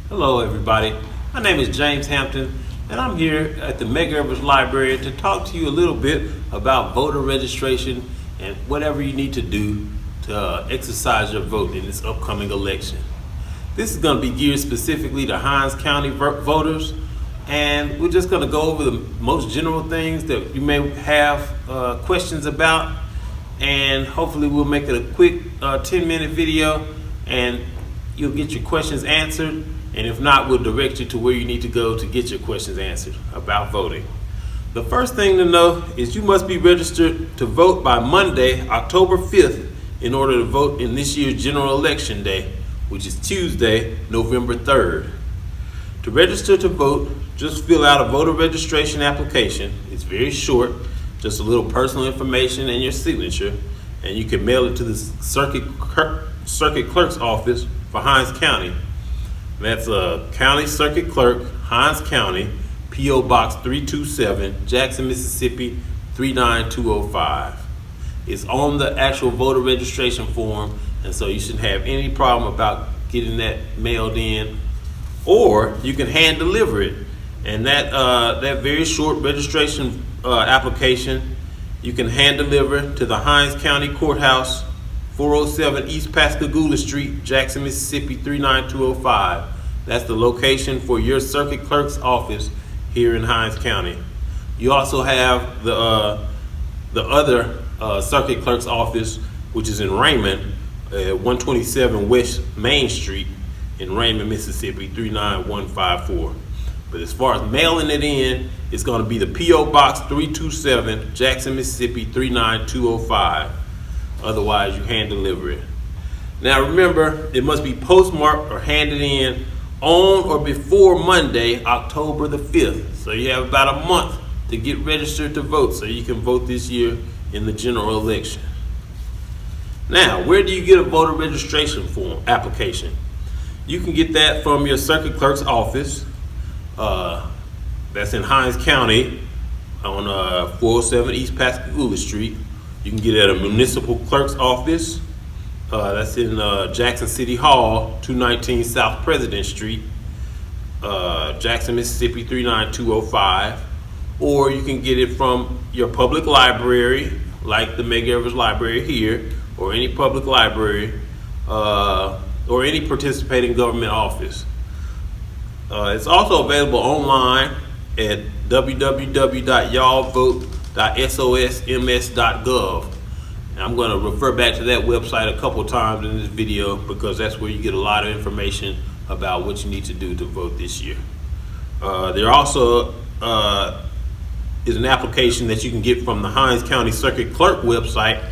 Hello everybody, my name is James Hampton and I'm here at the Medgar librarian to talk to you a little bit about voter registration and whatever you need to do to exercise your vote in this upcoming election. This is going to be geared specifically to Hinds County voters, and we're just going to go over the most general things that you may have questions about, and hopefully we'll make it a quick 10-minute video and you'll get your questions answered. And if not, we'll direct you to where you need to go to get your questions answered about voting. The first thing to know is you must be registered to vote by Monday, October 5th, in order to vote in this year's general election day, which is Tuesday, November 3rd. To register to vote, just fill out a voter registration application. It's very short, just a little personal information and your signature, and you can mail it to the circuit clerk's office for Hinds County. That's County Circuit Clerk, Hinds County, P.O. Box 327, Jackson, Mississippi 39205. It's on the actual voter registration form, and so you shouldn't have any problem about getting that mailed in. Or you can hand deliver it, and that very short registration application you can hand deliver to the Hinds County Courthouse, 407 East Pascagoula Street, Jackson, Mississippi 39205. That's the location for your circuit clerk's office here in Hinds County. You also have the other circuit clerk's office, which is in Raymond, 127 West Main Street in Raymond, Mississippi 39154. But as far as mailing it in, it's going to be the P.O. Box 327, Jackson, Mississippi 39205. Otherwise, you hand deliver it. Now remember, it must be postmarked or handed in on or before Monday, October the 5th. So you have about a month to get registered to vote so you can vote this year in the general election. Now, where do you get a voter registration form application? You can get that from your circuit clerk's office. That's in Hinds County on 407 East Pascagoula Street. You can get it at a municipal clerk's office. That's in Jackson City Hall, 219 South President Street, Jackson, Mississippi 39205. Or you can get it from your public library, like the Medgar Library here, or any public library, or any participating government office. It's also available online at www.yallvote.sosms.gov. And I'm going to refer back to that website a couple times in this video because that's where you get a lot of information about what you need to do to vote this year. There also is an application that you can get from the Hinds County Circuit Clerk website,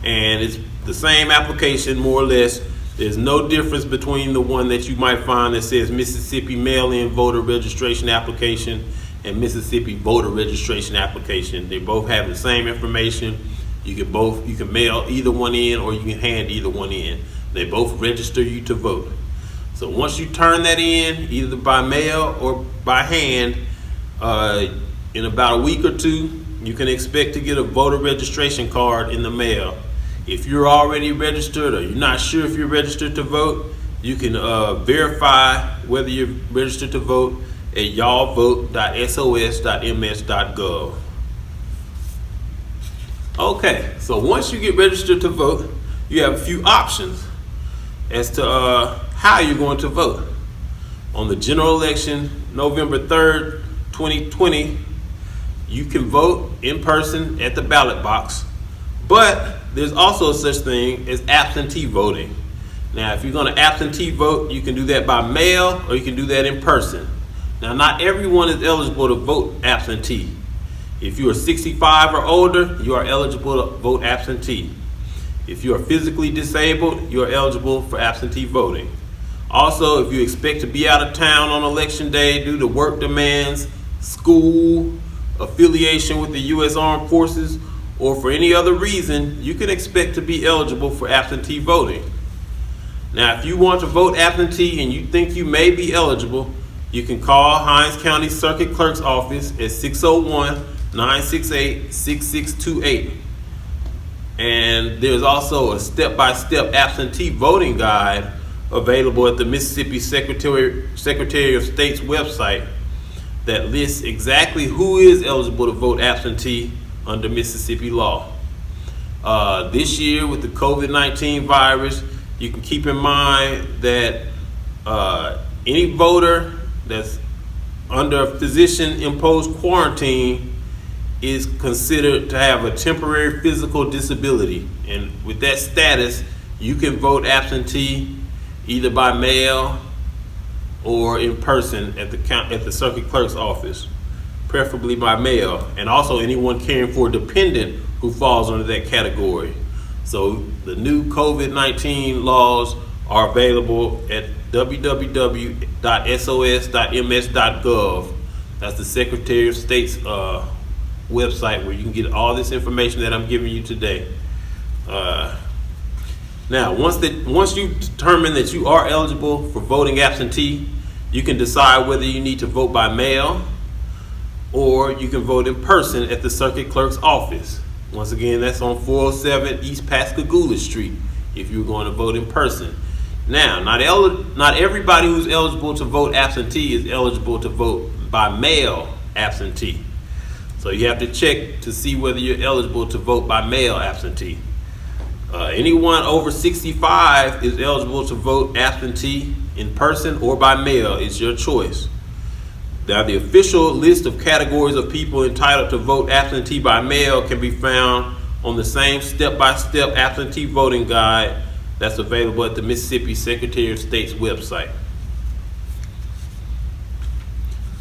and it's the same application more or less. There's no difference between the one that you might find that says Mississippi Mail-in Voter Registration Application and Mississippi Voter Registration Application. They both have the same information. You can mail either one in or you can hand either one in. They both register you to vote. So once you turn that in, either by mail or by hand, in about a week or two, you can expect to get a voter registration card in the mail. If you're already registered or you're not sure if you're registered to vote, you can verify whether you're registered to vote at yallvote.sos.ms.gov. Okay, so once you get registered to vote, you have a few options as to how you're going to vote. On the general election, November 3rd, 2020, you can vote in person at the ballot box, but there's also such thing as absentee voting. Now, if you're going to absentee vote, you can do that by mail or you can do that in person. Now, not everyone is eligible to vote absentee. If you are 65 or older, you are eligible to vote absentee. If you are physically disabled, you are eligible for absentee voting. Also, if you expect to be out of town on election day due to work demands, school, affiliation with the U.S. Armed Forces, or for any other reason, you can expect to be eligible for absentee voting. Now, if you want to vote absentee and you think you may be eligible, you can call Hinds County Circuit Clerk's office at 601-968-6628. And there's also a step-by-step absentee voting guide available at the Mississippi Secretary of State's website that lists exactly who is eligible to vote absentee under Mississippi law. This year with the COVID-19 virus, you can keep in mind that any voter that's under a physician-imposed quarantine is considered to have a temporary physical disability. And with that status, you can vote absentee either by mail or in person at the circuit clerk's office, preferably by mail, and also anyone caring for a dependent who falls under that category. So the new COVID-19 laws are available at www.sos.ms.gov. That's the Secretary of State's website where you can get all this information that I'm giving you today. Now, once you determine that you are eligible for voting absentee, you can decide whether you need to vote by mail or you can vote in person at the circuit clerk's office. Once again, that's on 407 East Pascagoula Street if you're going to vote in person. Now, not everybody who's eligible to vote absentee is eligible to vote by mail absentee. So you have to check to see whether you're eligible to vote by mail absentee. Anyone over 65 is eligible to vote absentee in person or by mail. It's your choice. Now, the official list of categories of people entitled to vote absentee by mail can be found on the same step-by-step absentee voting guide that's available at the Mississippi Secretary of State's website.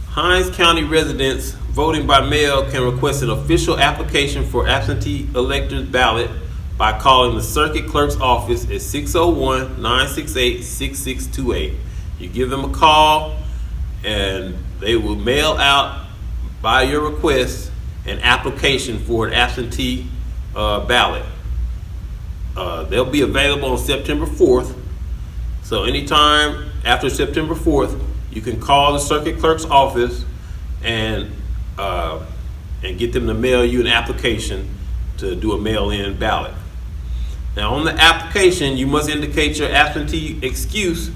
Hinds County residents voting by mail can request an official application for absentee electors ballot by calling the circuit clerk's office at 601-968-6628. You give them a call and they will mail out by your request an application for an absentee ballot. They'll be available on September 4th. So anytime after September 4th, you can call the circuit clerk's office and get them to mail you an application to do a mail-in ballot. Now, on the application, you must indicate your absentee excuse,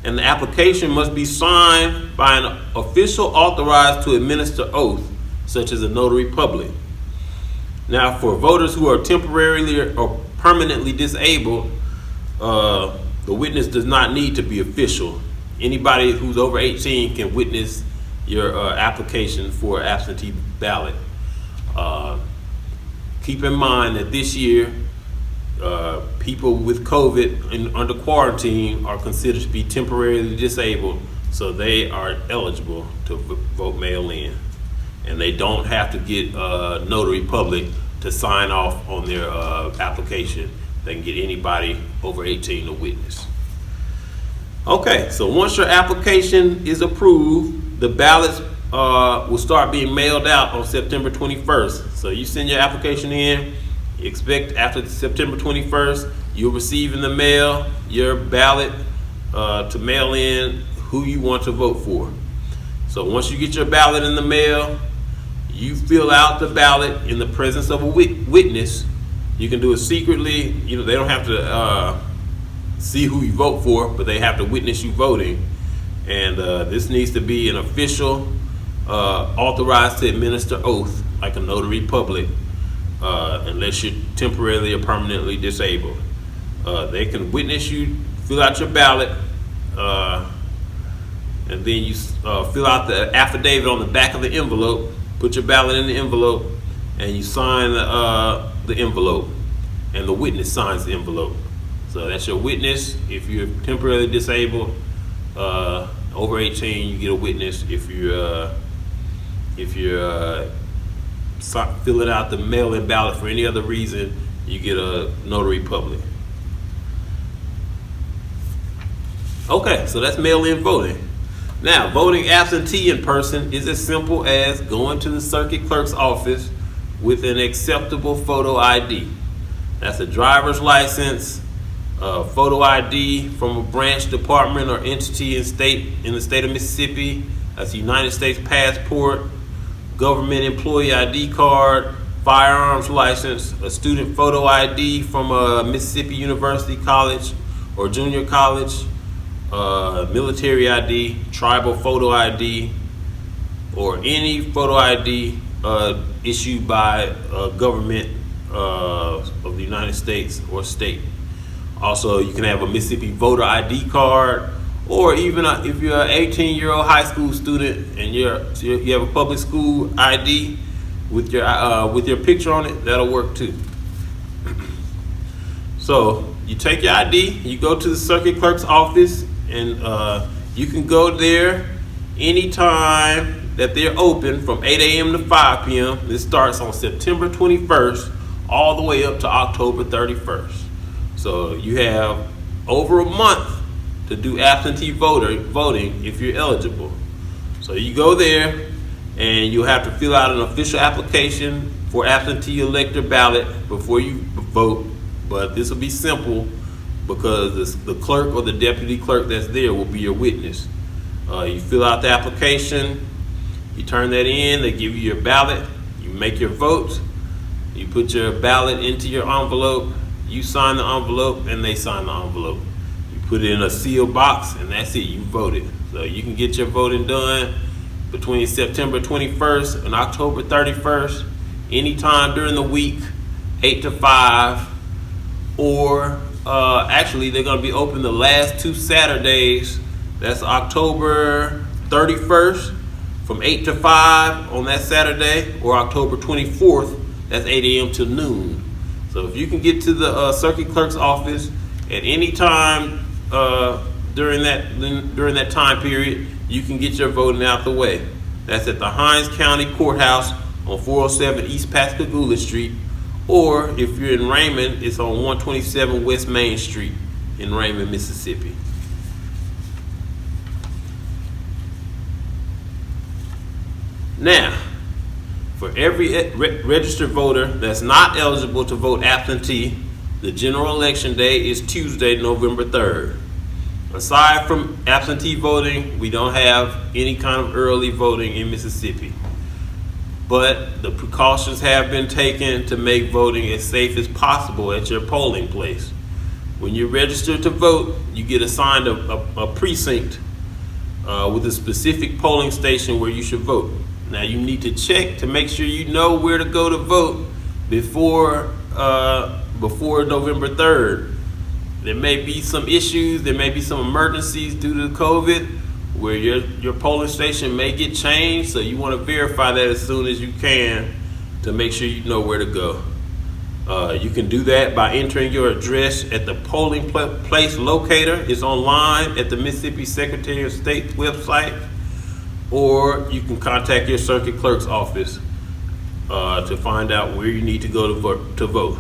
and the application must be signed by an official authorized to administer oath, such as a notary public. Now, for voters who are temporarily or permanently disabled, the witness does not need to be official. Anybody who's over 18 can witness your application for an absentee ballot. Keep in mind that this year, people with COVID and under quarantine are considered to be temporarily disabled, so they are eligible to vote mail-in. And they don't have to get a notary public to sign off on their application. They can get anybody over 18 to witness. Okay, so once your application is approved, the ballots will start being mailed out on September 21st. So you send your application in, you expect after September 21st, you'll receive in the mail your ballot to mail in who you want to vote for. So once you get your ballot in the mail, you fill out the ballot in the presence of a witness. You can do it secretly. You know, they don't have to see who you vote for, but they have to witness you voting. And this needs to be an official authorized to administer oath, like a notary public, unless you're temporarily or permanently disabled. They can witness you, fill out your ballot, and then you fill out the affidavit on the back of the envelope, put your ballot in the envelope, and you sign the envelope, and the witness signs the envelope. So that's your witness. If you're temporarily disabled, over 18, you get a witness. If you're filling out the mail-in ballot for any other reason, you get a notary public. Okay, so that's mail-in voting. Now, voting absentee in person is as simple as going to the circuit clerk's office with an acceptable photo ID. That's a driver's license, photo ID from a branch, department, or entity in the state of Mississippi. That's a United States passport, government employee ID card, firearms license, a student photo ID from a Mississippi University college or junior college, military ID, tribal photo ID, or any photo ID issued by a government of the United States or state. Also, you can have a Mississippi voter ID card, or even if you're an 18-year-old high school student and you have a public school ID with your picture on it, that'll work too. So you take your ID, you go to the circuit clerk's office, and you can go there anytime that they're open from 8 a.m. to 5 p.m. This starts on September 21st all the way up to October 31st. So you have over a month to do absentee voting if you're eligible. So you go there and you'll have to fill out an official application for absentee elector ballot before you vote. But this will be simple because the clerk or the deputy clerk that's there will be your witness. You fill out the application, you turn that in, they give you your ballot, you make your vote, you put your ballot into your envelope, you sign the envelope, and they sign the envelope. You put it in a sealed box, and that's it, you voted. So you can get your voting done between September 21st and October 31st, anytime during the week, 8 to 5, or actually they're gonna be open the last 2 Saturdays. That's October 31st from 8 to 5 on that Saturday, or October 24th, that's 8 a.m. to noon. So if you can get to the circuit clerk's office at any time during that time period, you can get your voting out the way. That's at the Hinds County Courthouse on 407 East Pascagoula Street, or if you're in Raymond, it's on 127 West Main Street in Raymond, Mississippi. Now, for every registered voter that's not eligible to vote absentee, the general election day is Tuesday, November 3rd. Aside from absentee voting, we don't have any kind of early voting in Mississippi. But the precautions have been taken to make voting as safe as possible at your polling place. When you're registered to vote, you get assigned a precinct with a specific polling station where you should vote. Now you need to check to make sure you know where to go to vote before November 3rd. There may be some issues, there may be some emergencies due to COVID where your polling station may get changed, so you want to verify that as soon as you can to make sure you know where to go. You can do that by entering your address at the polling place locator. It's online at the Mississippi Secretary of State's website, or you can contact your circuit clerk's office to find out where you need to go to vote.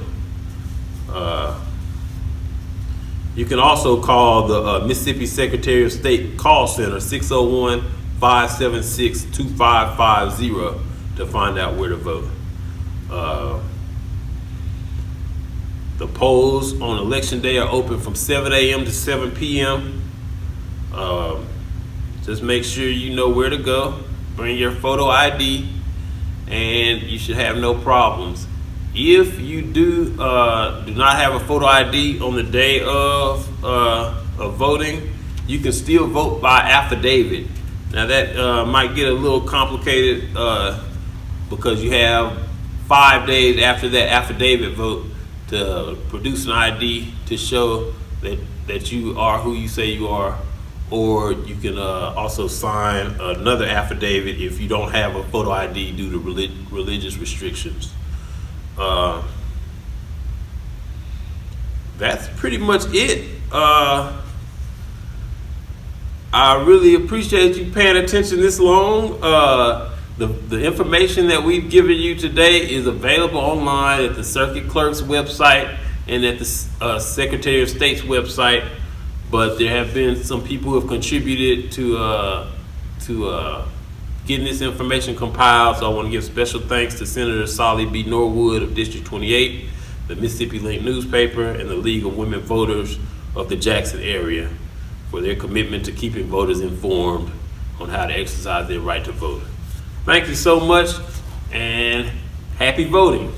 You can also call the Mississippi Secretary of State call center, 601-576-2550, to find out where to vote. The polls on election day are open from 7 a.m. to 7 p.m. Just make sure you know where to go. Bring your photo ID, and you should have no problems. If you do not have a photo ID on the day of voting, you can still vote by affidavit. Now that might get a little complicated because you have 5 days after that affidavit vote to produce an ID to show that you are who you say you are, or you can also sign another affidavit if you don't have a photo ID due to religious restrictions. That's pretty much it. I really appreciate you paying attention this long. The information that we've given you today is available online at the Circuit Clerk's website and at the Secretary of State's website. But there have been some people who have contributed to getting this information compiled. So I want to give special thanks to Senator Solly B. Norwood of District 28, the Mississippi Link newspaper, and the League of Women Voters of the Jackson area for their commitment to keeping voters informed on how to exercise their right to vote. Thank you so much, and happy voting.